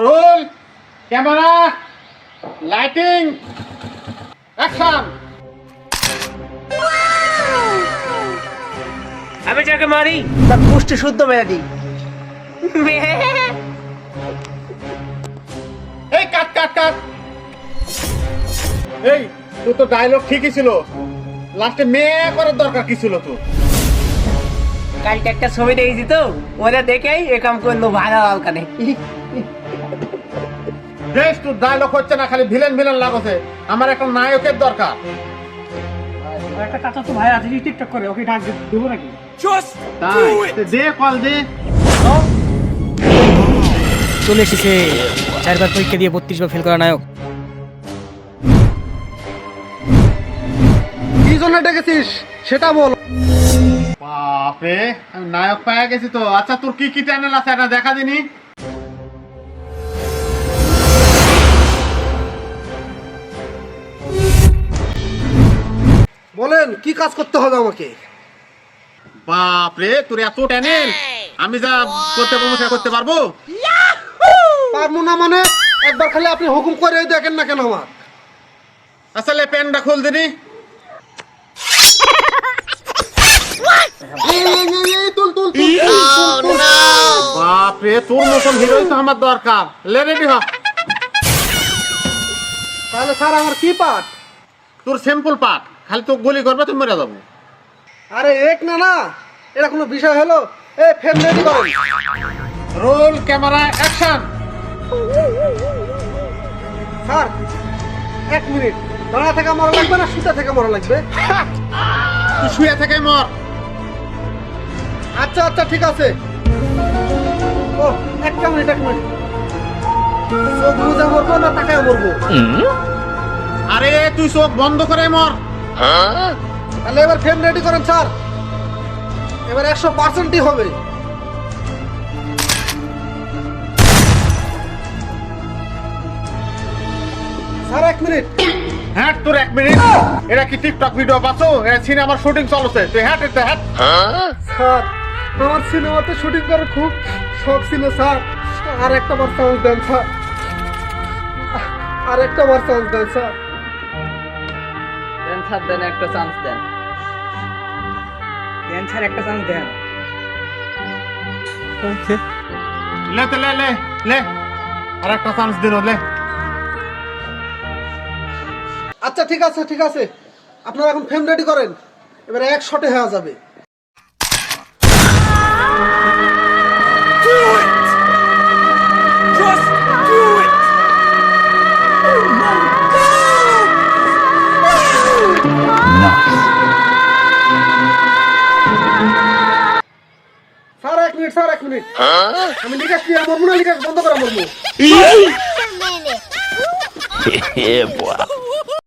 Roll camera lighting action. আমি যাকে মারি তার পুষ্টি শুদ্ধ মেরে দিই। এই কাট কাট কাট। এই তুই তো ডায়লগ ঠিকই ছিল, লাস্টে মেয়ে করার দরকার কি ছিল তোর? কালকে একটা ছবি দেখেছি তো, ওরা দেখেই এ কাম করলো ভাড়া কানে। বেশ, তোর ডায়লগ হচ্ছে না, খালি ভিলেন ভিলেন লাগছে। আমার একটা নায়কের দরকার। একটা কাঁচা তো ভাই আছে টিকটক করে, ওকে ডাক দেবো নাকি? তাই দে, কল দে। চলে এসেছে 4 বার পরীক্ষা দিয়ে 32 বার ফেল করা নায়ক। কি জন্য ডেকেছিস সেটা বল। বাপরে, আমি নায়ক পায়ে গেছি তো। আচ্ছা, তোর কি কি চ্যানেল আছে এটা দেখা দিনি। বলেন কি কাজ করতে হবে আমাকে? বাপরে, তোর এত চ্যানেল, আমি যা করতে পারবো সেটা করতে পারবো? পারবো না মানে? একবার খালি আপনি হুকুম করে দেখেন না কেন আমার? আসলে প্যান্টটা খুল দিনি। বাপরে, তোর মতন হিরোই তো আমার দরকার। লে রেডি হ। তাহলে স্যার আমার কি পাঠ? তোর সিম্পল পাঠ, খালি তো গুলি করবে তুমি মরে যাবো। আরে এক না না, এটা কোনো বিষয় হলো? এ ফ্রেম রেডি করুন। Roll camera action. Sir 1 minute, দাঁড়া থেকে মরা লাগবে না শুতে থেকে মরা লাগবে? তুই শুয়ে থেকে মর। আচ্ছা আচ্ছা ঠিক আছে। ও একটা মিনিট চোখ বুঝে মরবো না তাকায় মরবো? আরে তুই চোখ বন্ধ করে মর। তাহলে এবার ফ্রেম রেডি করেন স্যার, এবার 100%ই হবে। Sir 1 minute. হ্যাঁ, তোর 1 মিনিট। এটা কি টিকটক ভিডিও পাচ্ছো? এটা সিনেমার শুটিং চলছে। তুই হ্যাঁ এটা হ্যাঁ। স্যার আমার সিনেমাতে শুটিং করার খুব শখ ছিল স্যার, আর একটা বার চান্স দেন স্যার, আর একটা বার চান্স দেন স্যার। দেন স্যার, দেন একটা চান্স দেন। দেন স্যার একটা চান্স দেন। লে তো লে লে লে, আর একটা চান্স দিন লে। আচ্ছা ঠিক আছে ঠিক আছে, আপনারা এখন ফ্রেম রেডি করেন, এবারে 1 শটে হয়ে যাবে। Sir 1 minute, sir 1 minute. আমি লিখাস দিয়ে মরবো না, লিখাস বন্ধ করা মরবো। Yeah, boy.